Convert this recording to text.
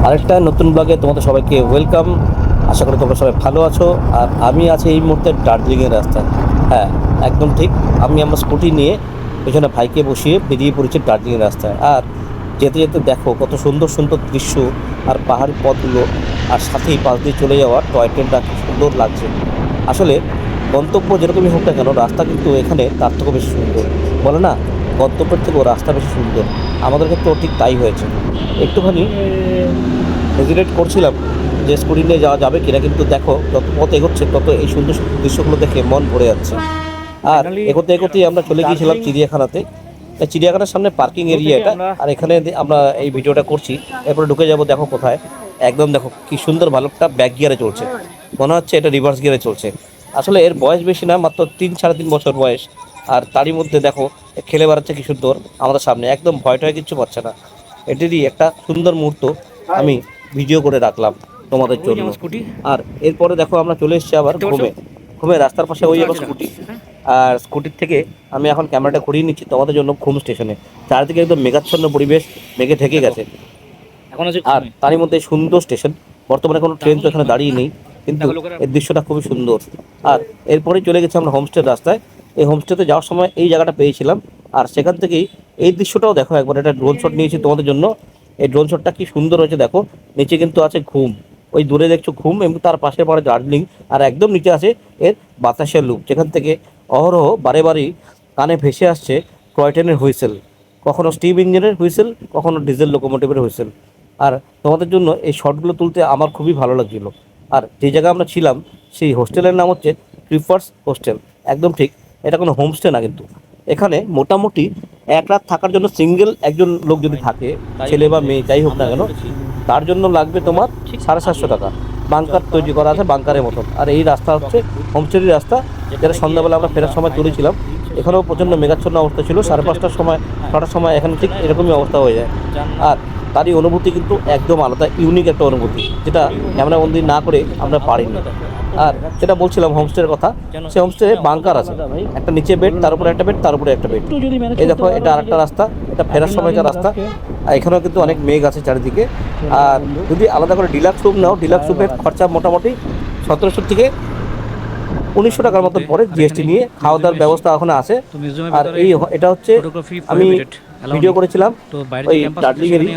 আরেকটা নতুন ব্লগে তোমাদের সবাইকে ওয়েলকাম। আশা করি তোমরা সবাই ভালো আছো। আর আমি আছি এই মুহূর্তে দার্জিলিংয়ের রাস্তায়। হ্যাঁ, একদম ঠিক। আমি আমার স্কুটি নিয়ে পেছনে ভাইকে বসিয়ে বেরিয়ে পড়েছি দার্জিলিং রাস্তায়। আর যেতে যেতে দেখো কত সুন্দর সুন্দর দৃশ্য আর পাহাড়ি পথগুলো, আর সাথেই পাশ দিয়ে চলে যাওয়া টয় ট্রেনটা কি সুন্দর লাগছে। আসলে গন্তব্য যেরকমই হোক না কেন, রাস্তা কিন্তু এখানে তার থেকেও বেশি সুন্দর। বলে না, গন্তব্যের থেকেও রাস্তা বেশি সুন্দর। আমাদের ক্ষেত্রেও ঠিক তাই হয়েছে। একটুখানি হেজিটেট করছিলাম যে স্কুটি নিয়ে যাওয়া যাবে কিনা, কিন্তু দেখো যত পথ এগোচ্ছে তত এই সুন্দর সুন্দর দৃশ্যগুলো দেখে মন ভরে যাচ্ছে। আর এগোতে এগোতেই আমরা চলে গিয়েছিলাম চিড়িয়াখানাতে। এই চিড়িয়াখানার সামনে পার্কিং এরিয়া এটা, আর এখানে আমরা এই ভিডিওটা করছি। এরপরে ঢুকে যাব, দেখো কোথায়। একদম দেখো কি সুন্দর ভালুকটা ব্যাক গিয়ারে চলছে, মনে হচ্ছে এটা রিভার্স গিয়ারে চলছে। আসলে এর বয়স বেশি না, মাত্র 3-3.5 বছর বয়স। আর তারই মধ্যে দেখো খেলে বেড়াচ্ছে কি সুন্দর আমাদের সামনে, একদম ভয় টয় কিচ্ছু পাচ্ছে না। এটিরই একটা সুন্দর মুহূর্ত আমি ভিডিও করে রাখলাম তোমাদের জন্য। আর এরপরে দেখো আমরা চলে এসেছি আবার ঘুমে ঘুমে রাস্তার পাশে ওই আবার স্কুটি। আর স্কুটির থেকে আমি এখন ক্যামেরাটা ঘুরিয়ে নিচ্ছি তোমাদের জন্য ঘুম স্টেশনে। চারিদিকে একদম মেঘাচ্ছন্ন পরিবেশ, মেঘে ঢেকে গেছে। আর তারই মধ্যে সুন্দর স্টেশন। বর্তমানে কোনো ট্রেন তো এখানে দাঁড়িয়ে নেই, কিন্তু এর দৃশ্যটা খুবই সুন্দর। আর এরপরে চলে গেছি আমরা হোমস্টের রাস্তায়। এই হোমস্টেতে যাওয়ার সময় এই জায়গাটা পেয়েছিলাম, আর সেখান থেকেই এই দৃশ্যটাও দেখো একবার। এটা ড্রোন শট নিয়েছি তোমাদের জন্য। এই ড্রোন শটটা কি সুন্দর হয়েছে দেখো। নিচে কিন্তু আছে ঘুম, ওই দূরে দেখছো ঘুম, এবং তার পাশে পড়ে দার্জিলিং। আর একদম নিচে আছে এর বাতাসের লুপ, যেখান থেকে অহরহ বারে বারেই কানে ভেসে আসছে টয় ট্রেনের হুইসেল। কখনো স্টিম ইঞ্জিনের হুইসেল, কখনো ডিজেল লোকোমোটিভের হুইসেল। আর তোমাদের জন্য এই শটগুলো তুলতে আমার খুবই ভালো লাগছিল। আর যে জায়গায় আমরা ছিলাম সেই হোস্টেলের নাম হচ্ছে ক্রিফার্স হোস্টেল। একদম ঠিক, এটা কোনো হোমস্টে না, কিন্তু এখানে মোটামুটি এক রাত থাকার জন্য সিঙ্গেল একজন লোক যদি থাকে, ছেলে বা মেয়ে যাই হোক না কেন, তার জন্য লাগবে তোমার 750 টাকা। বাংকার তৈরি করা আছে বাংকারের মতন। আর এই রাস্তা হচ্ছে হোমস্টের রাস্তা, যেটা সন্ধ্যাবেলা আমরা ফেরার সময় তুলেছিলাম। এখানেও প্রচণ্ড মেঘাচ্ছন্ন অবস্থা ছিল। 5:30টার সময়, 6টার সময় এখানে ঠিক এরকমই অবস্থা হয়ে যায়। আর তারই অনুভূতি কিন্তু একদম আলাদা, ইউনিক একটা অনুভূতি, যেটা ক্যামেরাবন্দি না করে আমরা পারিনি। আর যেটা বলছিলাম হোমস্টের কথা, সেই হোমস্টে বাংকার আছে, একটা নিচে বেড, তার উপরে একটা বেড, তার উপরে একটা বেড। এই দেখো এটা আরেকটা রাস্তা, এটা ফেরার সময়কার রাস্তা। আর এখানেও কিন্তু অনেক মেঘ আছে চারিদিকে। আর যদি আলাদা করে ডিলাক্স রুম নাও, ডিলাক্স রুমের খরচা মোটামুটি 1700 থেকে 1900 টাকার মতন পরে, জিএসটি নিয়ে। খাওয়া দাওয়ার ব্যবস্থা ওখানে আছে। আর এটা হচ্ছে আমি ভিডিও করেছিলাম ওই দার্জিলিংয়েরই।